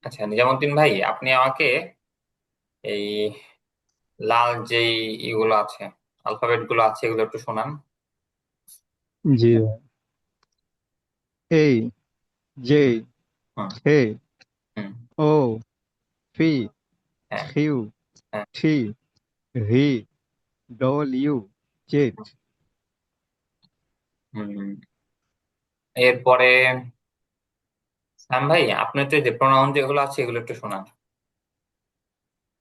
আচ্ছা, নিজামুদ্দিন ভাই, আপনি আমাকে এই লাল যেই ইগুলো আছে, অ্যালফাবেট গুলো আছে, এগুলো একটু শোনান। জি ভাই। A, J, hmm. K, hmm. O, P, হ্যাঁ। Q, হ্যাঁ। T, V, W, Z. হুম। এরপরে শ্যাম ভাই, আপনি তো এই যে প্রোনাউন যেগুলো আছে এগুলো একটু শোনান।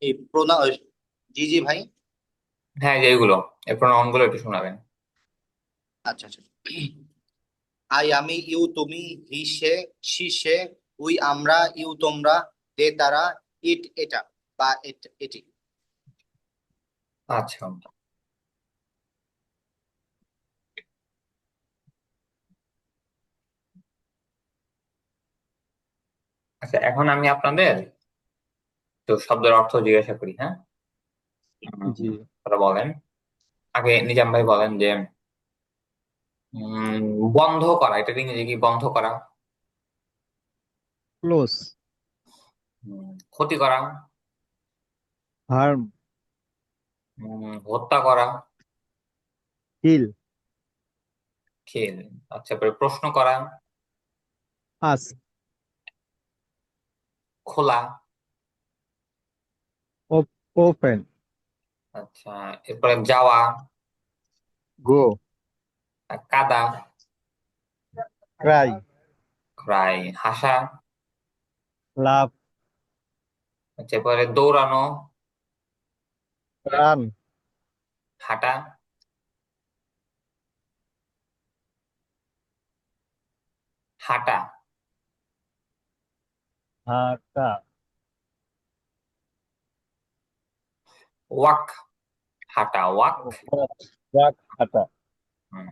এই প্রোনা জি জি ভাই। হ্যাঁ, যে এগুলো, এই প্রোনাউন গুলো একটু শোনাবেন। আচ্ছা আচ্ছা। আই আমি, ইউ তুমি, হি সে, সি সে, উই আমরা, ইউ তোমরা, দে তারা, ইট এটা বা এটি। আচ্ছা। আচ্ছা, এখন আমি আপনাদের তো শব্দের অর্থ জিজ্ঞাসা করি, হ্যাঁ? জি। তারা বলেন। আগে নিজাম ভাই বলেন যে বন্ধ করা, এটা ইংরেজি কি? বন্ধ করা। Close, ক্ষতি করা। harm, হত্যা করা। kill, খেল। আচ্ছা, পরে প্রশ্ন করা। ask, খোলা। open, আচ্ছা, এরপরে যাওয়া। go, কাদা। cry, ক্রাই, হাসা। laugh, আচ্ছা, এরপরে দৌড়ানো। run, হাঁটা। হাঁটা। hata, walk. হাঁটা, ওয়াক। walk, hata. হুম।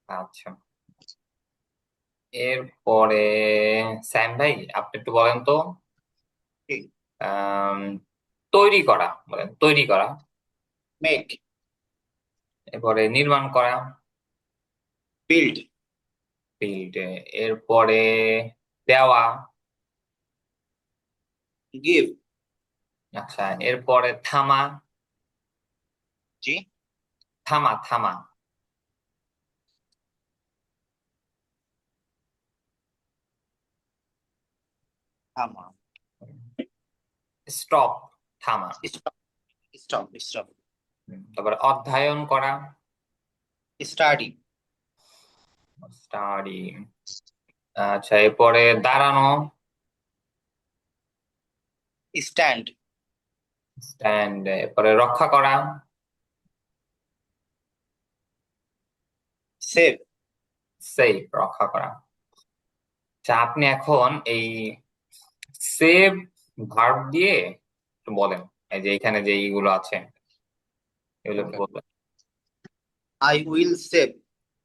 আচ্ছা, এরপরে স্যাম ভাই, আপনি একটু বলেন তো। আম, তৈরি করা, বলেন তৈরি করা। মেক, এরপরে নির্মাণ করা। Build, build. এরপরে দেওয়া। গিভ, আচ্ছা, এরপরে থামা। জি থামা, থামা। আমা, স্টপ, থামা। স্টপ, স্টপ, স্টপ, তারপরে অধ্যয়ন করা। Study, study. আচ্ছা, এরপরে দাঁড়ানো। Stand, stand. এরপরে রক্ষা করা। সেভ, সেভ, রক্ষা করা। আচ্ছা, আপনি এখন এই সেভ ভার্ব দিয়ে একটু বলেন, এই যে এখানে যে এইগুলো আছে এগুলো একটু ওকে। বলবেন। আই উইল সেভ,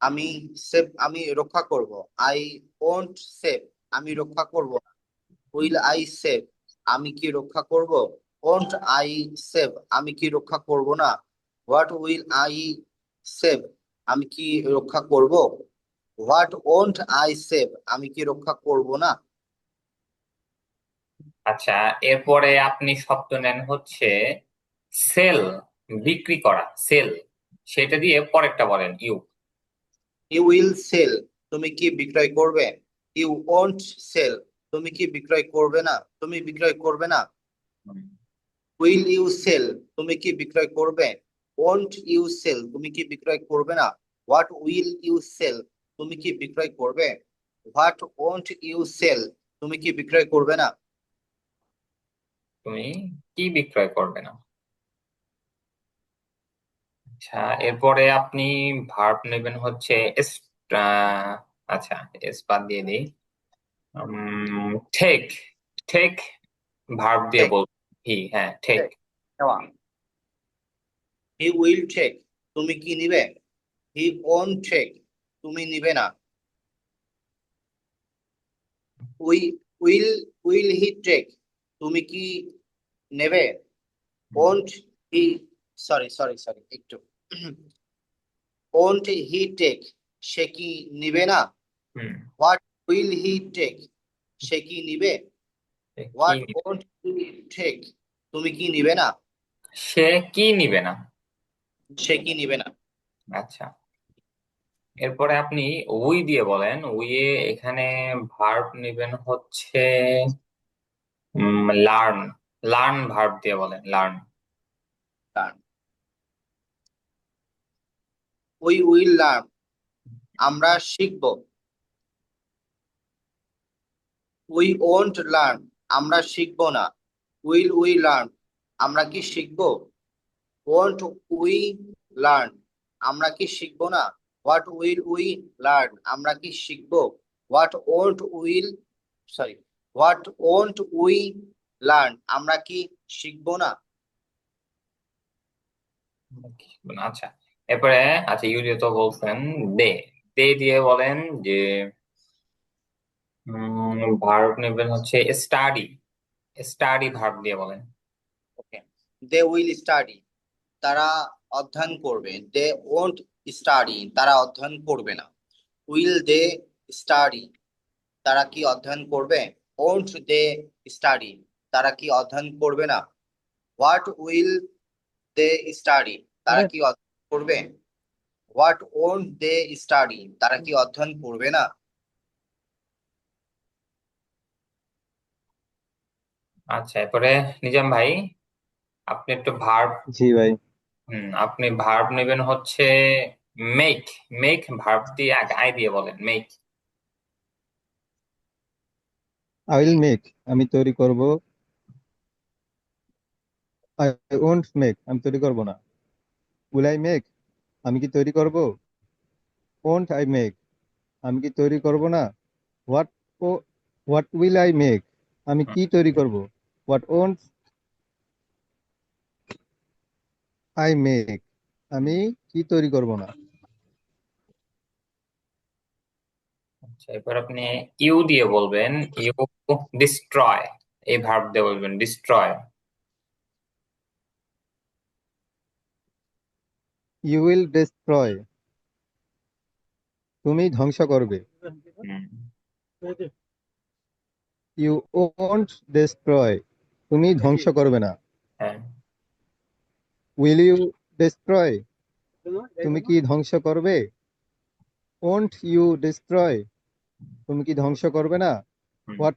আমি সেভ আমি রক্ষা করব। আই ওন্ট সেভ, আমি রক্ষা করব না। উইল আই সেভ, আমি কি রক্ষা করব। ওন্ট আই সেভ, আমি কি রক্ষা করব না। হোয়াট উইল আই সেভ, আমি কি রক্ষা করব। হোয়াট ওন্ট আই সেভ, আমি কি রক্ষা করব না। আচ্ছা, এরপরে আপনি শব্দ নেন হচ্ছে সেল, বিক্রি করা, সেল। সেটা দিয়ে পরেরটা বলেন, ইউ। ইউ উইল সেল, তুমি কি বিক্রয় করবে। ইউ ওন্ট সেল, তুমি কি বিক্রয় করবে না, তুমি বিক্রয় করবে না। উইল ইউ সেল, তুমি কি বিক্রয় করবে। ওন্ট ইউ সেল, তুমি কি বিক্রয় করবে না। হোয়াট উইল ইউ সেল, তুমি কি বিক্রয় করবে। হোয়াট ওন্ট ইউ সেল, তুমি কি বিক্রয় করবে না। তুমি কি বিক্রয় করবে না। আচ্ছা, এরপরে আপনি ভার্ব নেবেন হচ্ছে আহ, আচ্ছা, এস বাদ দিয়ে দিই। ঠেক। ঠেক ভার্ব দিয়ে টেক, বল। হি, হ্যাঁ, ঠেক। টেক, নেওয়া। হি উইল টেক, তুমি কি নিবে। হি ওন টেক, তুমি নিবে না। We will will he take, তুমি কি নেবে। Won't he, sorry sorry sorry একটু। ওন্ট হি টেক, সে কি নিবে না। হুম। হোয়াট উইল হি টেক, সে কি নিবে? সে কি হোয়াট নিবে? ওন্ট হি টেক, তুমি কি নিবে না? সে কি নিবে না? সে কি নিবে না? আচ্ছা, এরপরে আপনি উই দিয়ে বলেন। উই এ এখানে ভার্ব নেবেন হচ্ছে লার্ন। লার্ন ভার্ব দিয়ে বলেন, learn. Learn, we will learn, আমরা শিখব। উই ওন্ট লার্ন, আমরা শিখব না। উইল উই লার্ন, আমরা কি শিখব? ওন্ট উই লার্ন, আমরা কি শিখব না। হোয়াট উইল উই লার্ন, আমরা কি শিখব? What won't will sorry what won't we learn, আমরা কি শিখব না। আচ্ছা, এরপরে আচ্ছা ইউ দিয়ে তো বলছেন। দে, দে দিয়ে বলেন যে ভার্ব নেবেন হচ্ছে স্টাডি। স্টাডি ভার্ব দিয়ে বলেন। ওকে, দে উইল স্টাডি, তারা অধ্যয়ন করবে। দে ওন্ট স্টাডি, তারা অধ্যয়ন করবে না। উইল দে স্টাডি, তারা কি অধ্যয়ন করবে? ওন্ট দে স্টাডি, তারা কি অধ্যয়ন করবে না। হোয়াট উইল দে স্টাডি, তারা কি অধ্যয়ন করবে? হোয়াট ওন্ট দে স্টাডি, তারা কি অধ্যয়ন করবে না। আচ্ছা, এরপরে নিজাম ভাই, আপনি একটু ভার্ব জি ভাই। আপনি ভার্ব নেবেন হচ্ছে মেক। মেক ভার্ব দিয়ে আগে আই দিয়ে বলেন, মেক। আই উইল মেক, আমি তৈরি করব। আই ওন্ট মেক, আমি তৈরি করব না। উইল আই মেক, আমি কি তৈরি করব? ওন্ট আই মেক, আমি কি তৈরি করব না। What oh what will I make, আমি কি তৈরি করব। হোয়াট ওন্ট আই মেক, আমি কি তৈরি করব না। আচ্ছা, এরপর আপনি ইউ দিয়ে বলবেন। ইউ ডিস্ট্রয়, এই ভার্ব দিয়ে বলবেন ডিস্ট্রয়। ইউ উইল ডিস্ট্রয়, তুমি ধ্বংস করবে। ইউ ওন্ট ডিস্ট্রয়, তুমি ধ্বংস করবে না। হ্যাঁ। উইল ইউ ডিস্ট্রয়, তুমি কি ধ্বংস করবে। ওন্ট ইউ ডিস্ট্রয়, তুমি কি ধ্বংস করবে না। হুম। হোয়াট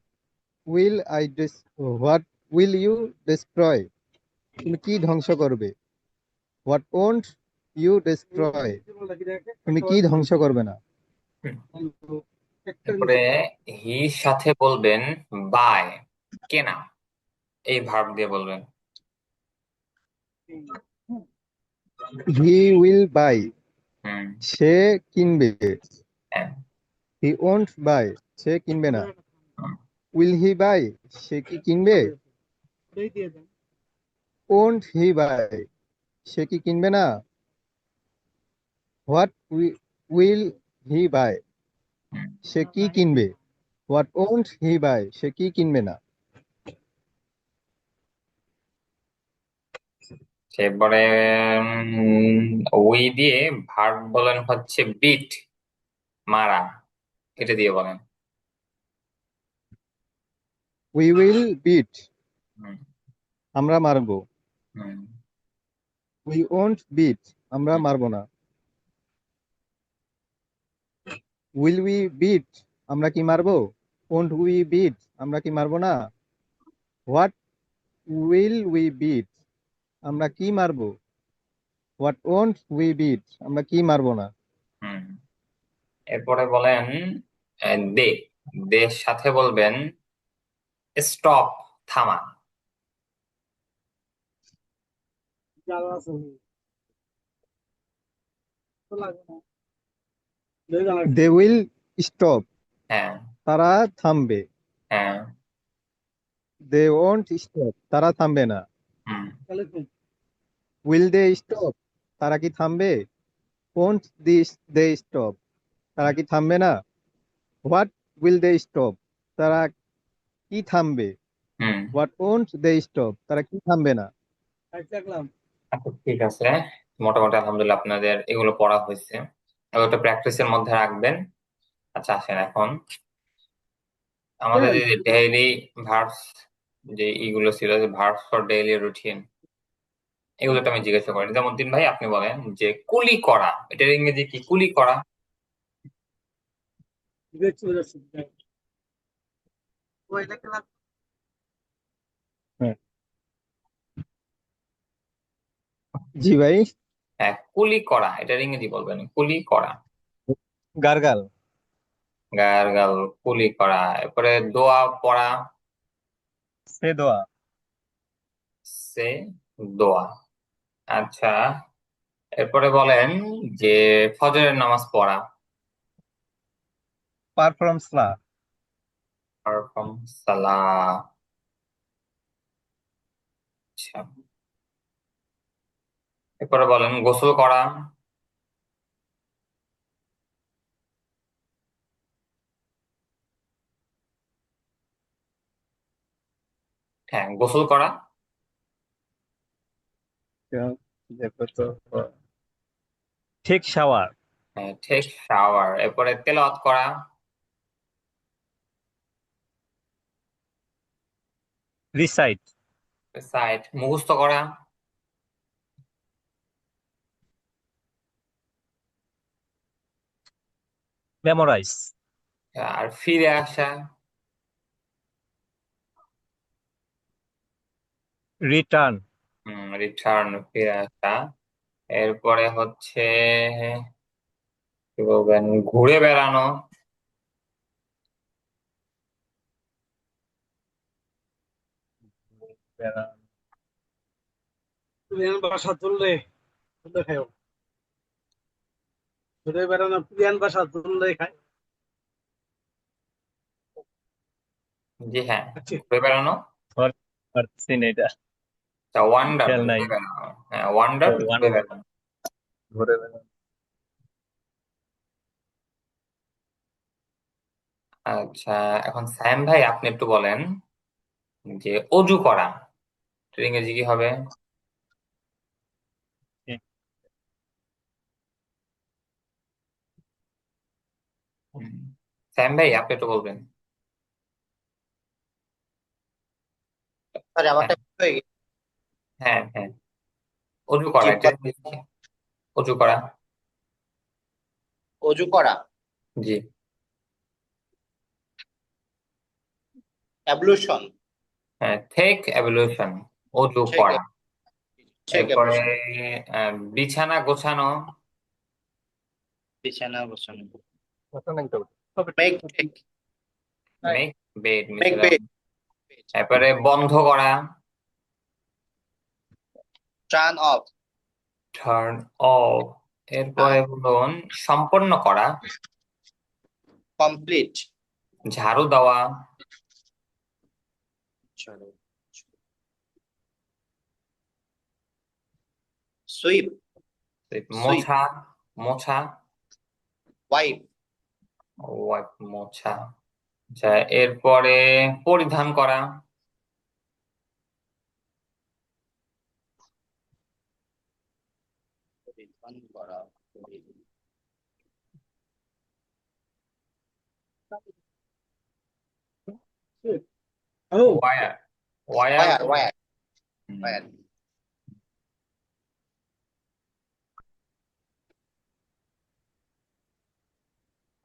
উইল আই ডিস হোয়াট উইল ইউ ডিস্ট্রয়, তুমি কি ধ্বংস করবে। হোয়াট ওন্ট ইউ ডিস্ট্রয়, তুমি কি ধ্বংস করবে না। হুম। এরপরে হির সাথে বলবেন বাই, কেনা, এই ভার্ব দিয়ে বলবেন। হি উইল বাই, হুম। সে কিনবে। হ্যাঁ। হি ওন্ট বাই, সে কিনবে না। হুম। উইল হি বাই, সে কি কিনবে। ওন্ট হি বাই, সে কি কিনবে না। হোয়াট উইল হি বাই, হুম। সে কি কিনবে। হোয়াট ওন্ট হি বাই, সে কি কিনবে না। এরপরে ওই দিয়ে ভার্ব বলেন হচ্ছে বিট, মারা, এটা দিয়ে বলেন। উই উইল বিট, হুম। আমরা মারবো। হুম। উই ওন্ট বিট, আমরা হুম। মারবো না। উইল উই বিট, আমরা কি মারবো। ওন্ট উই বিট, আমরা কি মারবো না। হোয়াট উইল উই বিট, আমরা কি মারবো। হোয়াট ওন্ট উই বিট, আমরা কি মারবো না। হুম। এরপরে বলেন দে, দের সাথে বলবেন স্টপ, থামা। দে উইল স্টপ, হ্যাঁ। তারা থামবে। হ্যাঁ। দে ওন্ট স্টপ, তারা থামবে না। হুম। উইল দে স্টপ, তারা কি থামবে। ওন্ট দিস দে স্টপ, তারা কি থামবে না। হোয়াট উইল দে স্টপ, তারা কি থামবে। হুম। হোয়াট ওন্ট দে স্টপ, তারা কি থামবে না। আচ্ছা, ঠিক আছে। মোটামুটি আলহামদুলিল্লাহ আপনাদের এগুলো পড়া হয়েছে, এগুলো প্র্যাকটিসের মধ্যে রাখবেন। আচ্ছা, আসেন এখন আমাদের যে ডেইলি ভার্বস যে ইগুলো ছিল, যে ভার্বস ফর ডেইলি রুটিন, এগুলো তো আমি জিজ্ঞাসা করি। যেমন দিন ভাই আপনি বলেন যে কুলি করা, এটার ইংরেজি কি? কুলি করা। হ্যাঁ, জি ভাই। হ্যাঁ, কুলি করা, এটার ইংরেজি বলবেন কুলি করা। গার্গাল। গার্গল, কুলি করা। এরপরে দোয়া পড়া, সে দোয়া। সে দোয়া। আচ্ছা, এরপরে বলেন যে ফজরের নামাজ পড়া, পারফর্ম সালাহ। পারফর্ম সালাহ। আচ্ছা, এরপরে বলেন গোসল করা, হ্যাঁ গোসল করা। ঠিক শাওয়ার। হ্যাঁ, টেক শাওয়ার। এরপরে তেলাওয়াত করা, রিসাইট। সাইট মুখস্থ করা, মেমোরাইজ। আর ফিরে আসা, রিটার্ন। রিটার্ন, ফিরে আসা। এরপরে হচ্ছে কি বলবেন, ঘুরে বেড়ানো, প্লেন বাসা তুললে তুলে খাও, ঘুরে বেড়ানো প্লেন বাসা তুললে খাই। জি হ্যাঁ, আচ্ছা, ঘুরে বেড়ানো। পারছি না এটা। ওয়ান্ডার, খেয়াল নাই। ঘুরে বেড়ানো। হ্যাঁ, ওয়ান্ডার, ঘুরে ওয়ান্ডার। বেড়ানো। ঘুরে বেড়ানো। আচ্ছা, এখন স্যাম ভাই আপনি একটু বলেন যে অজু করা, এটার ইংরেজি কি হবে? হুম, স্যাম ভাই আপনি একটু বলবেন। সরি, হ্যাঁ আমারটা হয়ে গেছে। হ্যাঁ হ্যাঁ, অজু করা, জি, এটার ইংরেজি কি? অজু করা। অজু করা, জি, অ্যাবলুশন। হ্যাঁ, টেক অ্যাবলিউশন, অজু ঠিক করা। ঠিক এরপরে অ্যাবলুশন। বিছানা গোছানো, বিছানা বসানো, ঘটনা একটা বলি। মেক ঠিক, make bed, make Mishra. Bed, এরপরে বন্ধ করা, টার্ন অফ, টার্ন অফ। এরপরে বলুন সম্পন্ন করা, কমপ্লিট, ঝাড়ু দেওয়া, সুইপ, সুইপ, মোছা, মোছা, ওয়াইপ, ওয়াইপ, মোছা। আচ্ছা, এরপরে পরিধান করা, পরিধান করা, ও ওয়ার, ওয়ার। ওয়ার, ওয়ার, হুম, ওয়ার।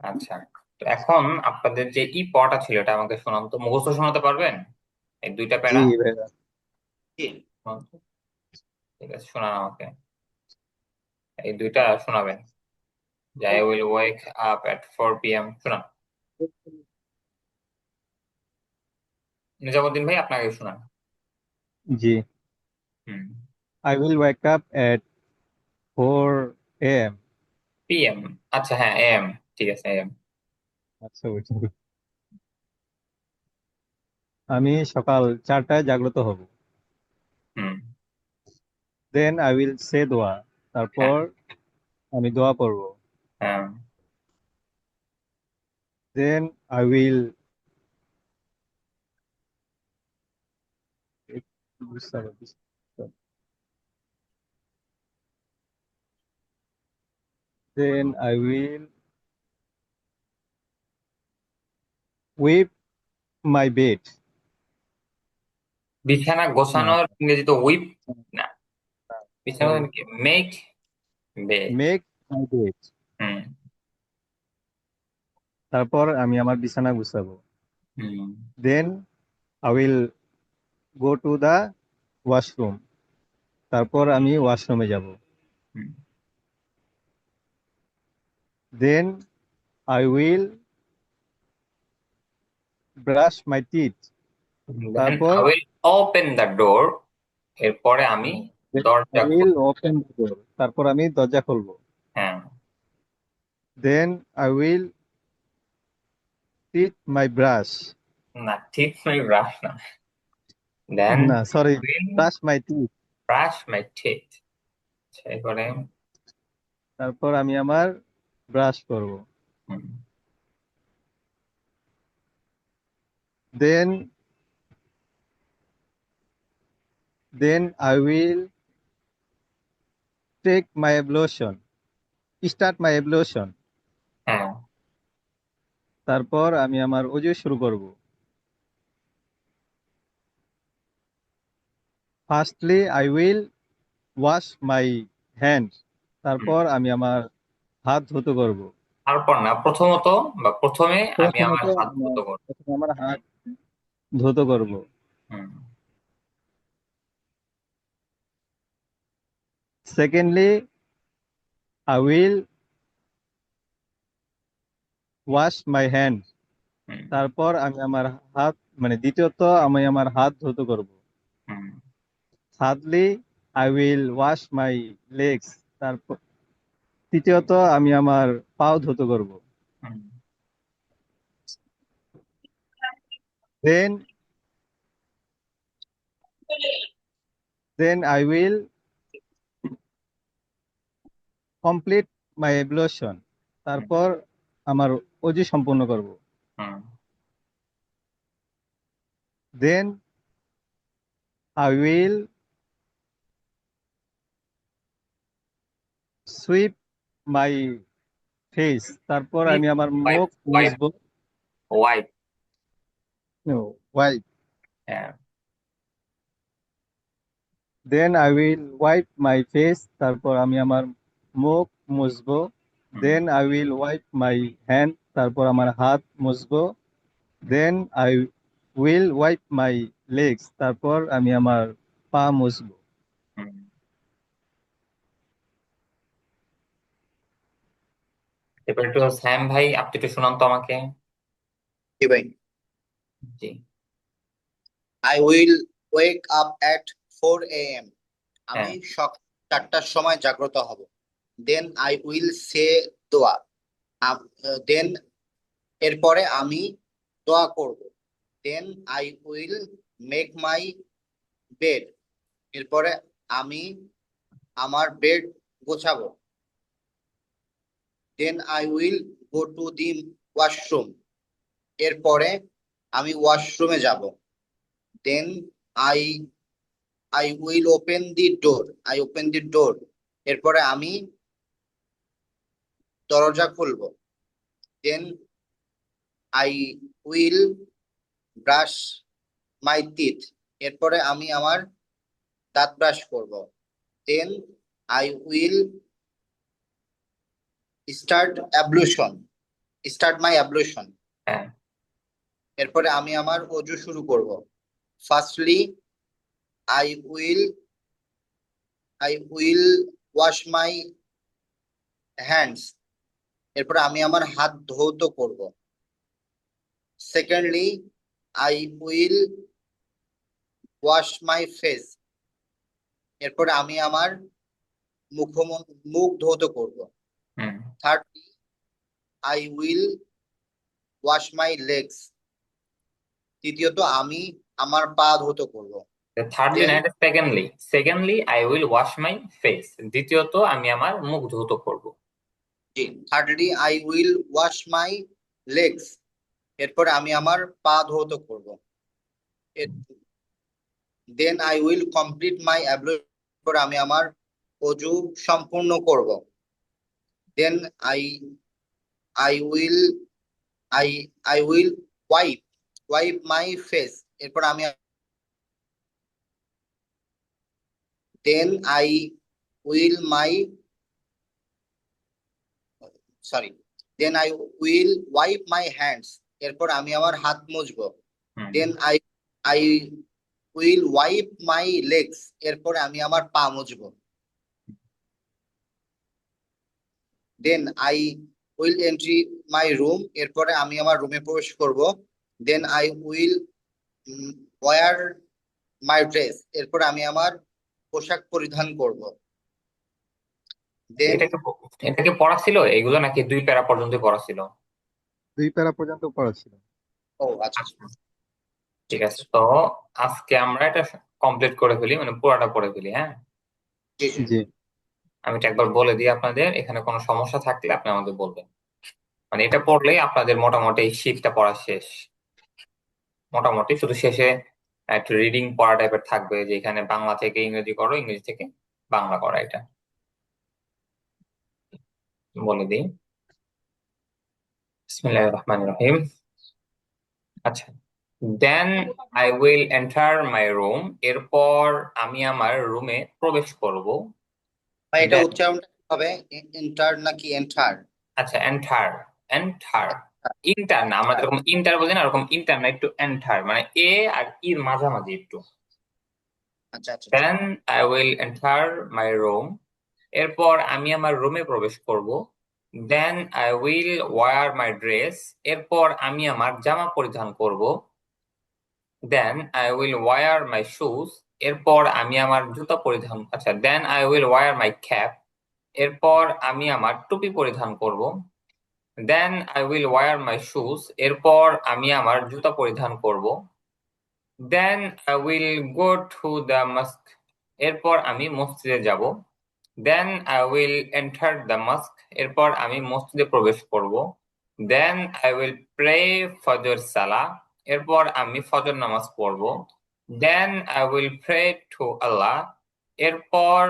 আচ্ছা, তো এখন আপনাদের যে ই পড়াটা ছিল এটা আমাকে শোনান তো, মুখস্থ শোনাতে পারবেন এই দুইটা জি প্যারা? ভাইয়া। কি? শোনান তো। ঠিক আছে, শোনান আমাকে, এই দুইটা শোনাবেন। যে I will wake up at 4 p.m. শোনান। নিজামুদ্দিন ভাই আপনাকে শোনান। জি। হুম, I will wake up at 4 a.m. PM। আচ্ছা হ্যাঁ, AM, ঠিক আছে AM। আচ্ছা বুঝছি। আমি সকাল 4টায় জাগ্রত হব। হুম, দেন আই উইল সে দোয়া। হ্যাঁ তারপর আমি দোয়া পড়ব। হ্যাঁ। Then I will then I will wipe my bed. বিছানা না, গোছানোর ইংরেজি তো উইপ না, বিছানা sorry. Make bed. Make my bed. হুম তারপর আমি আমার বিছানা গুছাবো। হুম Then I will go to the washroom. তারপর আমি ওয়াশরুমে যাব। হুম। Then I will brush my teeth. Then তারপর I will open the door. এরপরে আমি then I দরজা will open the door. তারপর আমি দরজা খুলবো। হ্যাঁ Then I will teeth my brush. না, ঠিক নয়, ব্রাশ না। দেন না, sorry, will brush my teeth. Brush my teeth. এরপরে তারপর আমি আমার ব্রাশ করব। হুম, Then I will take my ablution. Start my ablution. হ্যাঁ তারপর আমি আমার ওযু শুরু করব। Firstly, I will wash my hands. হুম। তারপর আমি আমার হাত ধুতে করব। তারপর না, প্রথমত বা প্রথমে আমি প্রথমত আমার হাত আমার ধুতে করব। প্রথমে আমার হাত ধুতে করব। হুম Secondly, I will wash my hands. হুম তারপর আমি আমার হাত দ্বিতীয়ত আমি আমার হাত ধুতে করব। হুম Thirdly, I will wash my legs. তারপর তৃতীয়ত আমি আমার পাও ধুতে করব। হুম। Then I will complete my ablution. তারপর আমার ওযু সম্পূর্ণ করব। হুম। Then I will sweep my face. তারপর আমি আমার ওয়াইপ মুখ ওয়াইপ মুছবো। Wipe No, wipe. হ্যাঁ Then I will wipe my face. তারপর আমি আমার মুখ মুছবো। হুম Then I will wipe my hand. তারপর আমার হাত মুছবো। Then I will wipe my legs. তারপর আমি আমার পা মুছবো। হুম। এবার একটু স্যাম ভাই, আপনি একটু শোনান তো আমাকে। জি ভাই। জি I will wake up at 4 a.m. আমি হ্যাঁ সকাল 4টার সময় জাগ্রত হব। Then I will say দোয়া। Then এরপরে আমি দোয়া করব। Then I will make my bed. এরপরে আমি আমার বেড গোছাবো। Then I will go to the washroom. এরপরে আমি ওয়াশরুমে যাব। Then I will open the door. I open the door. এরপরে আমি দরজা খুলবো। Then I will brush my teeth. এরপরে আমি আমার দাঁত ব্রাশ করব। Then I will start ablution. Start my ablution. হ্যাঁ এরপরে আমি আমার ওযু শুরু করব। Firstly, I will wash my hands. এরপরে আমি আমার হাত ধৌত করব। Secondly, I will wash my face. এরপরে আমি আমার মুখ ধৌত করব। হুম। Thirdly, I will wash my legs. তৃতীয়ত আমি আমার পা ধৌত করব। থার্ডলি না, Then এটা secondly I will wash my face. দ্বিতীয়ত আমি আমার মুখ ধৌত করব। thirdly, I will wash my legs. এরপরে আমি আমার পা ধৌত করব। Then I will complete my ablution. এরপরে আমি আমার ওযু সম্পূর্ণ করব। Then I will wipe wipe my face, এরপর আমি then I will my sorry then I will wipe my hands, এরপর আমি আমার হাত মুছবো। হুম। Then I will wipe my legs, এরপরে আমি আমার পা মুছবো। Then I will entry my room, এরপরে আমি আমার রুমে প্রবেশ করব। Then I will wear my dress, এরপর আমি আমার পোশাক পরিধান করব। দেন এটা কি পড়া ছিল এগুলো নাকি 2 প্যারা পর্যন্ত পড়া ছিল? 2 প্যারা পর্যন্ত পড়া ছিল। ও আচ্ছা আচ্ছা, ঠিক আছে। তো আজকে আমরা এটা কমপ্লিট করে ফেলি, মানে পুরোটা পড়ে ফেলি, হ্যাঁ? জি জি। জি আমি এটা একবার বলে দিই আপনাদের, এখানে কোনো সমস্যা থাকলে আপনি আমাদের বলবেন। মানে এটা পড়লেই আপনাদের মোটামুটি এই শীটটা পড়া শেষ। মোটামুটি শুধু শেষে একটু রিডিং পড়া টাইপের থাকবে, যে এখানে বাংলা থেকে ইংরেজি করো, ইংরেজি থেকে বাংলা করা। এটা বলে দিই। বিসমিল্লাহির রহমানির রহিম। আচ্ছা, then I will enter my room, এরপর আমি আমার রুমে প্রবেশ করব। ভাই এটা Then- উচ্চারণটা কি হবে, এন্টার নাকি এন্টার? আচ্ছা, এন্টার, এন্টার, ইন্টার না, আমরা যেরকম ইন্টার বলি না, ওরকম ইন্টার না, একটু এন্টার, মানে এ আর ইর মাঝামাঝি একটু। আচ্ছা আচ্ছা then I will enter my room, এরপর আমি আমার রুমে প্রবেশ করব। Then I will wear my dress, এরপর আমি আমার জামা পরিধান করব। Then I will wear my shoes, এরপর আমি আমার জুতা পরিধান, আচ্ছা, then I will wear my cap, এরপর আমি আমার টুপি পরিধান করব। Then I will wear my shoes, এরপর আমি আমার জুতা পরিধান করব। Then I will go to the mosque, এরপর আমি মসজিদে যাব। Then I will enter the mosque, এরপর আমি মসজিদে প্রবেশ করব। দেন আই উইল প্রে ফজর সালাহ, এরপর আমি ফজর নামাজ পড়ব। Then I will pray to Allah, এরপর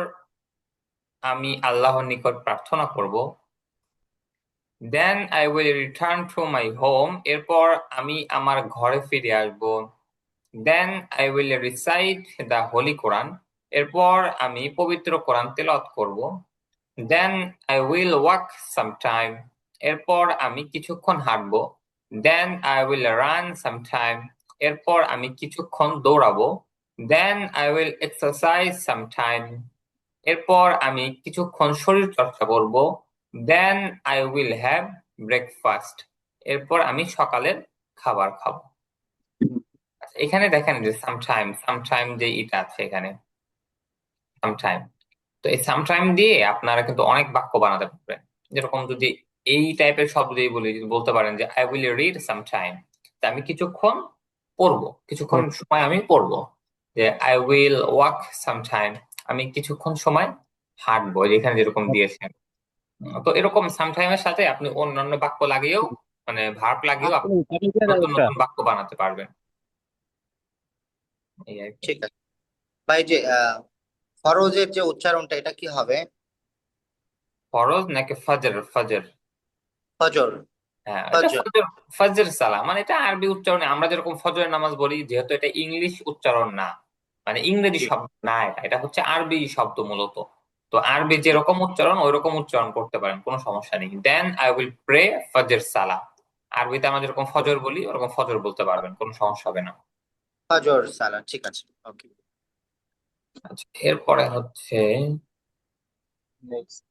আমি আল্লাহর নিকট প্রার্থনা করব। Then I will return to my home, এরপর আমি আমার ঘরে ফিরে আসব। Then I will recite the holy Quran, এরপর আমি পবিত্র কোরআন তেলাওয়াত করব। Then I will walk sometime, এরপর আমি কিছুক্ষণ হাঁটবো। Then I will run sometime, এরপর আমি কিছুক্ষণ দৌড়াবো। Then I will exercise sometime, এরপর আমি কিছুক্ষণ শরীর চর্চা করব। Then I will have breakfast, এরপর আমি সকালের খাবার খাবো। আচ্ছা, এখানে দেখেন যে সামটাইম, সামটাইম যে এটা আছে এখানে, সামটাইম। তো এই সামটাইম দিয়ে আপনারা কিন্তু অনেক বাক্য বানাতে পারবেন। যেরকম যদি এই টাইপের শব্দ দিয়ে বলি, যদি বলতে পারেন যে আই উইল রিড সামটাইম, আমি কিছুক্ষণ পড়বো, কিছুক্ষণ সময় আমি পড়বো। যে আই উইল ওয়াক সামটাইম, আমি কিছুক্ষণ সময় হাঁটবো, যেখানে যেরকম দিয়েছেন। তো এরকম সামটাইমের সাথে আপনি অন্যান্য বাক্য লাগিয়েও, মানে ভার্ব লাগিয়েও আপনি নতুন নতুন বাক্য বানাতে পারবেন। এই আর কি। ঠিক আছে ভাই। যে ফরজের যে উচ্চারণটা এটা কি হবে? ফরজ নাকি ফজর? ফজর, ফজর। হ্যাঁ, এটা ফজর। ফজর, ফজর সালাম, মানে এটা আরবি উচ্চারণে আমরা যেরকম ফজরের নামাজ বলি, যেহেতু এটা ইংলিশ উচ্চারণ না, মানে ইংরেজি জি শব্দ না, এটা এটা হচ্ছে আরবি শব্দ মূলত। তো আরবি যেরকম উচ্চারণ ওইরকম উচ্চারণ করতে পারেন, কোনো সমস্যা নেই। দেন আই উইল প্রে ফজর সালাম, আরবিতে আমরা যেরকম ফজর বলি ওরকম ফজর বলতে পারবেন, কোনো সমস্যা হবে না। ফজর সালাদ, ঠিক আছে ওকে। আচ্ছা, এরপরে হচ্ছে নেক্সট।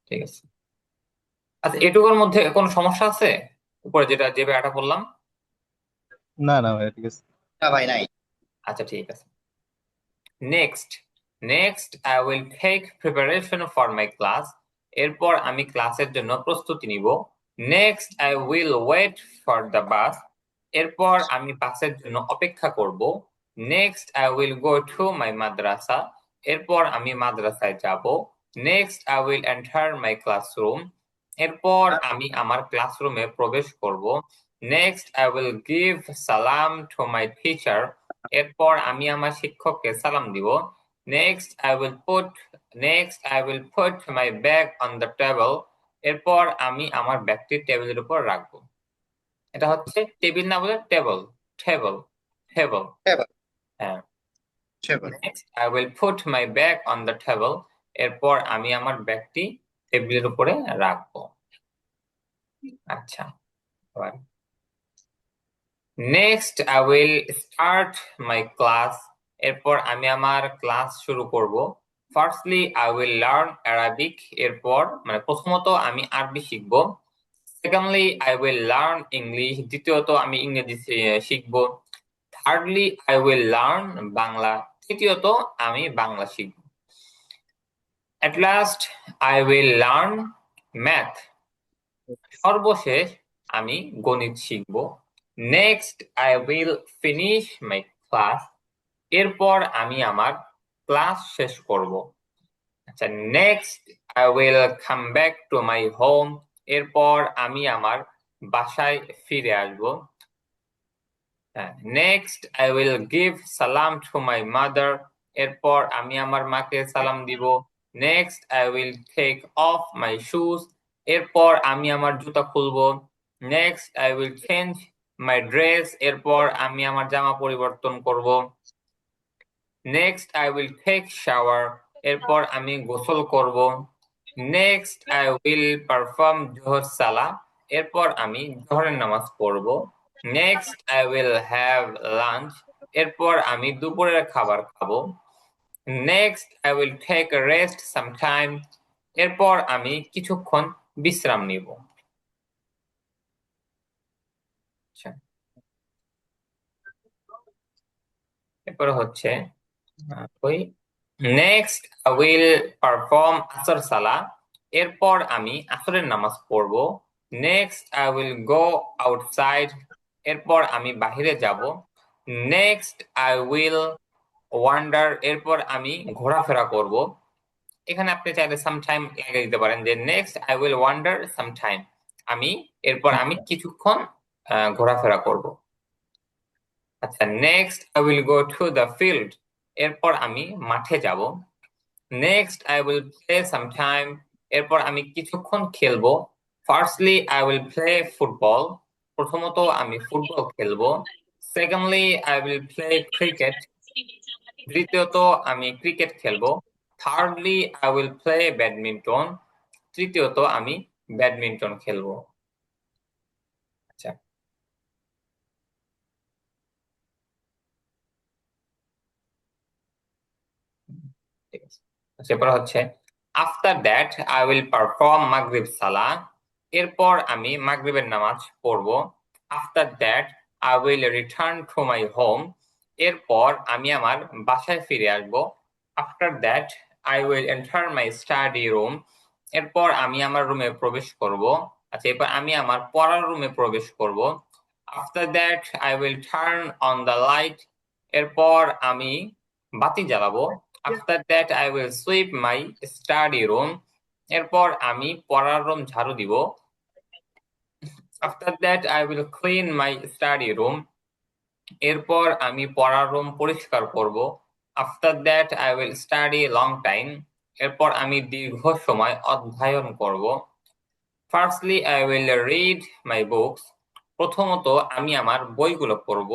ঠিক আছে। আচ্ছা, এটুকুর মধ্যে কোনো সমস্যা আছে উপরে যেটা যে ব্যাপারটা বললাম? না না ভাই ঠিক আছে। না ভাই নাই। আচ্ছা, ঠিক আছে। Next I will take preparation for my class, এরপর আমি ক্লাসের জন্য প্রস্তুতি নিব। Next I will wait for the bus, এরপর আমি বাসের জন্য অপেক্ষা করব। Next I will go to my madrasa, এরপর আমি মাদ্রাসায় যাব। Next I will enter my classroom, এরপর আমি আমার ক্লাসরুমে প্রবেশ করব। নেক্সট আই উইল গিভ সালাম টু মাই টিচার, এরপর আমি আমার শিক্ষককে সালাম দিব। Next I will put my bag on the table, এরপর আমি আমার ব্যাগটি টেবিলের উপর রাখবো। এটা হচ্ছে টেবিল না বলে টেবল, টেবল, টেবল। Table. হ্যাঁ। Table. Next I will put my bag on the table. এরপর আমি আমার ব্যাগটি টেবিলের উপরে রাখবো। আচ্ছা, next I will start my class. এরপর আমি আমার ক্লাস শুরু করব। Firstly I will learn Arabic. এরপর মানে প্রথমত আমি আরবি শিখব। Secondly I will learn English. দ্বিতীয়ত আমি ইংরেজি শিখব। Thirdly I will learn Bangla. তৃতীয়ত আমি বাংলা শিখব। At last I will learn math. সর্বশেষ আমি গণিত শিখব। Next I will finish my class. এরপর আমি আমার ক্লাস শেষ করব। আচ্ছা, next I will come back to my home. এরপর আমি আমার বাসায় ফিরে আসব। নেক্সট আই উইল গিভ সালাম টু মাই মাদার। এরপর আমি আমার মাকে সালাম দিব। Next I will take off my shoes. এরপর আমি আমার জুতা খুলবো। Next I will change my dress. এরপর আমি আমার জামা পরিবর্তন করব। Next I will take shower. এরপর আমি গোসল করব। নেক্সট আই উইল পারফর্ম জোহর সালা। এরপর আমি জোহরের নামাজ পড়ব। Next I will have lunch. এরপর আমি দুপুরের খাবার খাবো। Next I will take rest sometime. এরপর আমি কিছুক্ষণ বিশ্রাম নিব। আচ্ছা, এরপর হচ্ছে ওই নেক্সট আই উইল পারফর্ম আসর সালা। এরপর আমি আসরের নামাজ পড়ব। Next I will go outside. এরপর আমি বাহিরে যাব। Next I will wonder. এরপর আমি ঘোরাফেরা করব। এখানে আপনি চাইলে সামটাইম লাগিয়ে দিতে পারেন যে next I will wonder sometime. এরপর আমি কিছুক্ষণ ঘোরাফেরা করব। আচ্ছা, next I will go to the field. এরপর আমি মাঠে যাব। Next I will play sometime. এরপর আমি কিছুক্ষণ খেলবো। Firstly I will play football. প্রথমত আমি ফুটবল খেলবো। Secondly I will play cricket. দ্বিতীয়ত আমি ক্রিকেট খেলবো। Thirdly I will play badminton. তৃতীয়ত আমি ব্যাডমিন্টন খেলবো। আচ্ছা, ঠিক আছে। আচ্ছা, এরপর হচ্ছে after that I will perform মাগরিব সালা। এরপর আমি মাগরিবের নামাজ পড়বো। After that I will return to my home. এরপর আমি আমার বাসায় ফিরে আসবো। After that I will enter my study room. এরপর আমি আমার রুমে প্রবেশ করব। আচ্ছা, এরপর আমি আমার পড়ার রুমে প্রবেশ করব। After that I will turn on the light. এরপর আমি বাতি জ্বালাবো। After that I will sweep my study room. এরপর আমি পড়ার রুম ঝাড়ু দিব। After that I will clean my study room. এরপর আমি পড়ার রুম পরিষ্কার করব। After that I will study long time. এরপর আমি দীর্ঘ সময় অধ্যয়ন করব। Firstly I will read my books. প্রথমত আমি আমার বইগুলো পড়ব।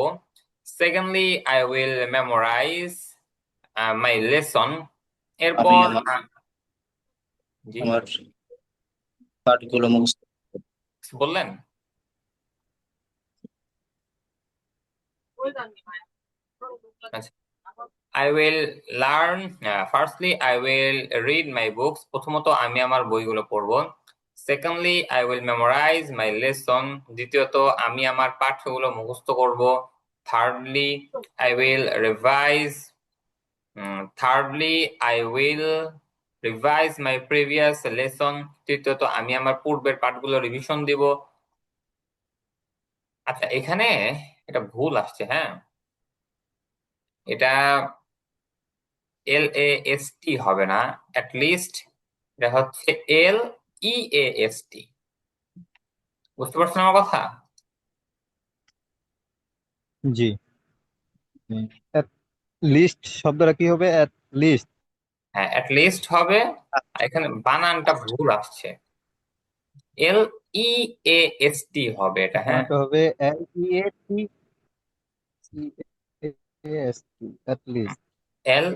Secondly I will memorise my lesson. আমি এরপর জি আমার পাঠগুলো মুখস্থ বললেন। আচ্ছা, I will learn. Firstly, I will read my books. প্রথমত আমি আমার বইগুলো পড়ব। Secondly, I will memorize my lesson. দ্বিতীয়ত আমি আমার পাঠ্যগুলো মুখস্থ করব। Thirdly, I will revise. Thirdly, I will revise my previous lesson. তৃতীয়ত আমি আমার পূর্বের পাঠগুলো রিভিশন দিব। আচ্ছা, এখানে এটা ভুল আসছে। হ্যাঁ, এটা LAST হবে না, লিস্ট এটা হচ্ছে LEAST। বুঝতে পারছেন আমার কথা? জি। অ্যাট লিস্ট শব্দটা কি হবে? At list. হ্যাঁ, লিস্ট হবে। আর এখানে বানানটা ভুল আসছে। এল ই এ এস টি হবে এটা, হ্যাঁ। বানানটা হবে LEATEAST, at least. L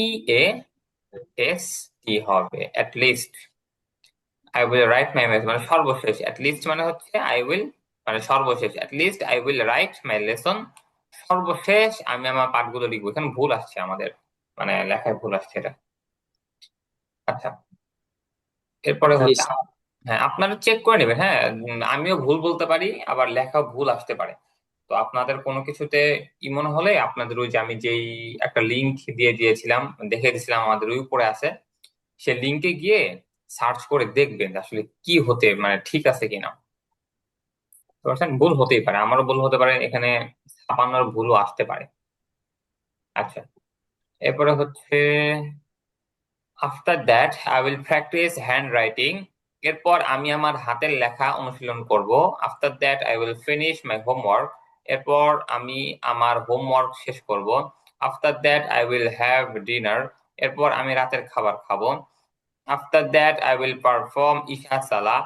E A S T হবে, at least. I will write my math মানে সর্বশেষ, অ্যাট লিস্ট মানে হচ্ছে আই উইল মানে সর্বশেষ, at least I will write my lesson. সর্বশেষ আমি আমার পাঠগুলো লিখবো। এখানে ভুল আসছে আমাদের, মানে লেখায় ভুল আসছে এটা। আচ্ছা, এরপরে at হচ্ছে least হ্যাঁ, আপনারা চেক করে নেবেন। হ্যাঁ, আমিও ভুল বলতে পারি, আবার লেখাও ভুল আসতে পারে। তো আপনাদের কোনো কিছুতে মনে হলে আপনাদের ওই যে আমি যেই একটা লিংক দিয়ে দিয়েছিলাম, দেখে দিয়েছিলাম, আমাদের ওই উপরে আছে, সে লিংকে গিয়ে সার্চ করে দেখবেন যে আসলে কি হতে মানে ঠিক আছে কিনা। তো বুঝছেন, ভুল হতেই পারে, আমারও ভুল হতে পারে, এখানে ছাপানোর ভুলও আসতে পারে। আচ্ছা, এরপরে হচ্ছে after that I will practise handwriting. এরপর আমি আমার হাতের লেখা অনুশীলন করব। After that I will finish my homework. এরপর আমি আমার হোমওয়ার্ক শেষ করব। After that I will have dinner. এরপর আমি রাতের খাবার খাবো। After that I will perform ইশা সালা।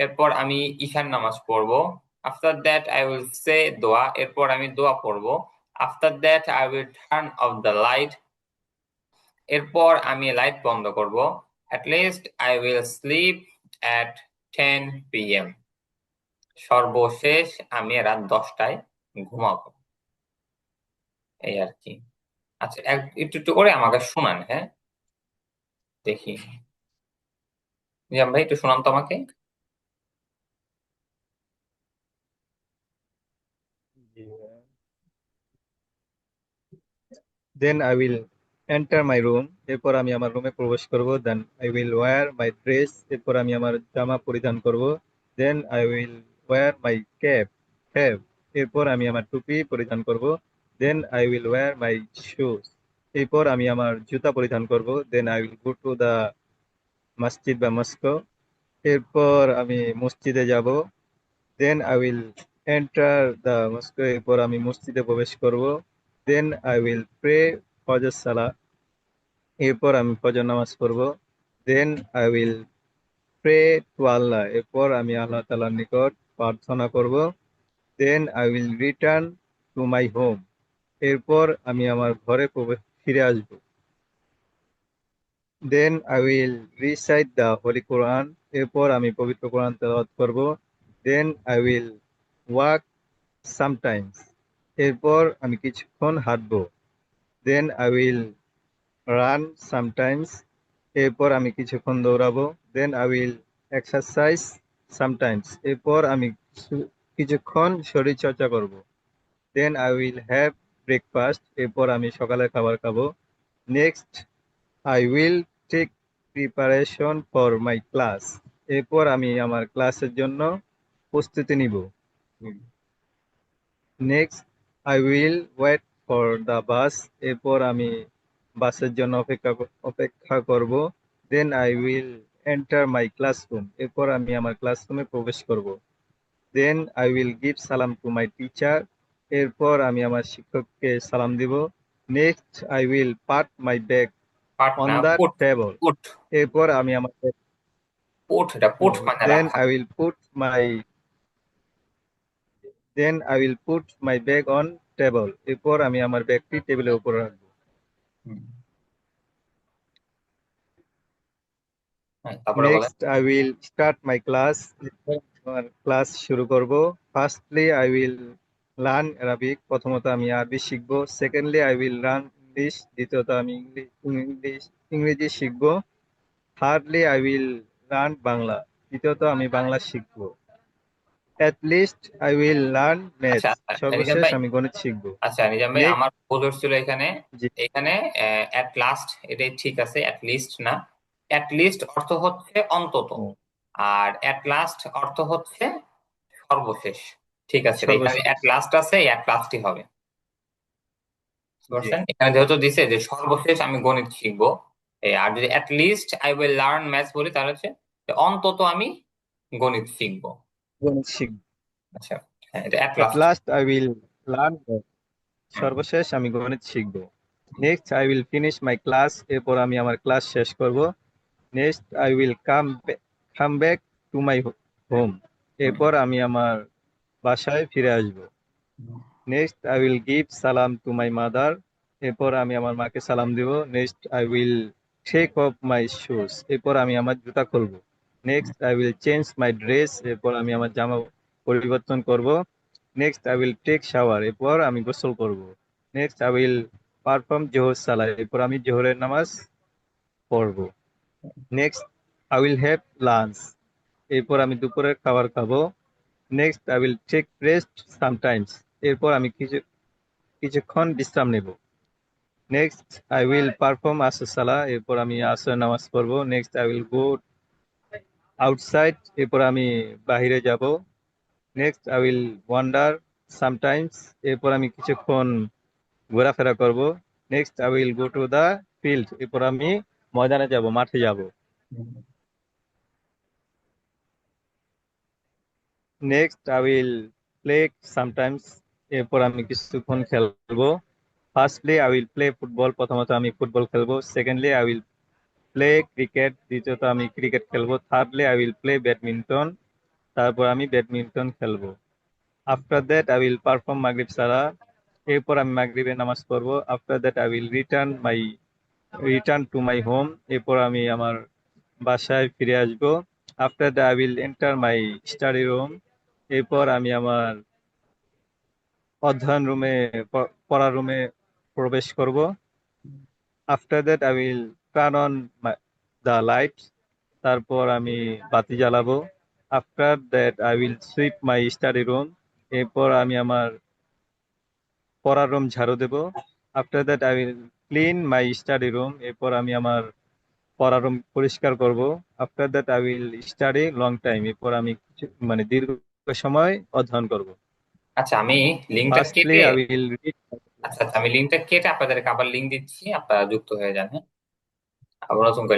এরপর আমি ঈশান নামাজ পড়ব। After that I will say দোয়া। এরপর আমি দোয়া পড়ব। After that I will turn of the light. এরপর আমি লাইট বন্ধ করব। At least I will slip at 10 p.m. সর্বশেষ আমি রাত 10টায় ঘুমাবো। এই আর কি। আচ্ছা, একটু একটু করে আমাকে শোনান, হ্যাঁ, দেখি। নিজাম ভাই, একটু শোনান তো আমাকে। Then I will enter my room. এরপর আমি আমার রুমে প্রবেশ করব। Then I will wear my dress. এরপর আমি আমার জামা পরিধান করব। Then I will wear my cap. এরপর আমি আমার টুপি পরিধান করব। Then I will wear my shoes. এরপর আমি আমার জুতা পরিধান করব। Then I will go to the মসজিদ বা মস্কো। এরপর আমি মসজিদে যাব। Then I will enter the mosque. এরপর আমি মসজিদে প্রবেশ করব। Then I will pray ফজর সালাহ। এরপর আমি ফজর নামাজ পড়ব। Then I will pray to Allah. এরপর আমি আল্লাহ তাআলার নিকট প্রার্থনা করব। Then I will return to my home. এরপর আমি আমার ঘরে ফিরে আসব। Then I will recite the Holy Quran. এরপর আমি পবিত্র কোরআন তেলাওয়াত করব। Then I will walk sometimes. এরপর আমি কিছুক্ষণ হাঁটবো। Then I will run sometimes. এরপর আমি কিছুক্ষণ দৌড়াবো। Then I will exercise sometimes. এরপর আমি কিছুক্ষণ শরীর চর্চা করব। Then I will have breakfast. এরপর আমি সকালের খাবার খাবো। Next I will take preparation for my class. এরপর আমি আমার ক্লাসের জন্য প্রস্তুতি নিব। Next I will wait for the bus. এরপর আমি বাসের জন্য অপেক্ষা করব। Then I will enter my classroom. এরপর আমি আমার ক্লাসরুমে প্রবেশ করব। দেন আই উইল গিভ সালাম টু মাই টিচার। এরপর আমি আমার শিক্ষককে সালাম দিব। Next I will put my bag put on না, দ্য পুট। টেবল। পুট। এরপর আমি আমার পুট, এটা পুট মানে দেন রাখা। I will put my then I will put my bag on table. এরপর আমি আমার ব্যাগটি টেবিলের উপর রাখবো। হুম, হ্যাঁ, তারপরে বলেন। Next I will start my class. আমার ক্লাস শুরু করব। Firstly I will learn Arabic. প্রথমত আমি আরবি শিখব। Secondly I will learn English. দ্বিতীয়ত আমি ইংরেজি শিখব। Thirdly I will learn Bangla. তৃতীয়ত আমি বাংলা শিখব। At least I will learn আচ্ছা ম্যাথস। আচ্ছা, নিজাম সর্বশেষ ভাই। আমি গণিত শিখব। আচ্ছা নিজাম ভাই, নেক্সট আমার ভুল হচ্ছিল এখানে। জি এখানে অ্যাট লাস্ট এটাই ঠিক আছে, অ্যাট লিস্ট না। অ্যাট লিস্ট অর্থ হচ্ছে অন্তত, হুম, আর অ্যাট লাস্ট অর্থ হচ্ছে সর্বশেষ। ঠিক আছে, এখানে সর্বশেষ অ্যাট লাস্ট আছে, অ্যাট লাস্টই হবে। বুঝতে জি পারছেন? এখানে যেহেতু দিছে যে সর্বশেষ আমি গণিত শিখবো, আর যদি at least I will learn maths বলি, তাহলে হচ্ছে যে অন্তত আমি গণিত শিখবো। গণিত শিখব। আচ্ছা, হ্যাঁ, এটা at at last. Last I will learn. সর্বশেষ আমি গণিত শিখব। Next I will finish my class. এরপর আমি আমার ক্লাস শেষ করব। Next I will come back to my home. এরপর আমি আমার বাসায় ফিরে আসব। নেক্সট আই উইল গিভ সালাম টু মাই মাদার। এরপর আমি আমার মাকে সালাম দিব। Next I will take off my shoes. এরপর আমি আমার জুতা খুলবো। Next I will change my dress. এরপর আমি আমার জামা পরিবর্তন করব। Next I will take shower. এরপর আমি গোসল করব। নেক্সট আই উইল পারফর্ম জোহর সালাহ। এরপর আমি জোহরের নামাজ পড়ব। Next I will have lunch. এরপর আমি দুপুরের খাবার খাবো। Next I will take rest sometimes. এরপর আমি কিছুক্ষণ বিশ্রাম নেব। নেক্সট আই উইল পারফর্ম আসর সালাহ। এরপর আমি আসর নামাজ পড়বো। Next I will go outside. এরপর আমি বাইরে যাব। Next I will wander sometimes. এরপর আমি কিছুক্ষণ ঘোরাফেরা করব। Next I will go to the field. এরপর আমি ময়দানে যাব, মাঠে যাব। Next I will play sometimes. এরপর আমি কিছুক্ষণ খেলবো। Firstly I will play football. প্রথমত আমি ফুটবল খেলবো। Secondly I will play cricket. দ্বিতীয়ত আমি ক্রিকেট খেলবো। Thirdly I will play badminton. তারপর আমি ব্যাডমিন্টন খেলবো। After that I will perform Maghrib salah. এরপর আমি মাগরিবের নামাজ পড়বো। After that I will return to my home. এরপর আমি আমার বাসায় ফিরে আসবো। After that I will enter my study room. এরপর আমি আমার অধ্যয়ন রুমে, পড়ার রুমে প্রবেশ করব। After that I will turn on the light. তারপর আমি বাতি জ্বালাবো। After that I will sweep my study room. এরপর আমি আমার পড়ার রুম ঝাড়ু দেব। After that I will clean my study room. এরপর আমি আমার পড়ার রুম পরিষ্কার করব। After that I will study long time. এরপর আমি দীর্ঘ সময় অধ্যয়ন করব। আচ্ছা, আমি লিঙ্কটা ফার্স্টলি কেটে আই উইল রিড। আচ্ছা আচ্ছা, আমি লিঙ্কটা কেটে আপনাদেরকে আবার লিঙ্ক দিচ্ছি, আপনারা যুক্ত হয়ে যান। হ্যাঁ, আবার নতুন করে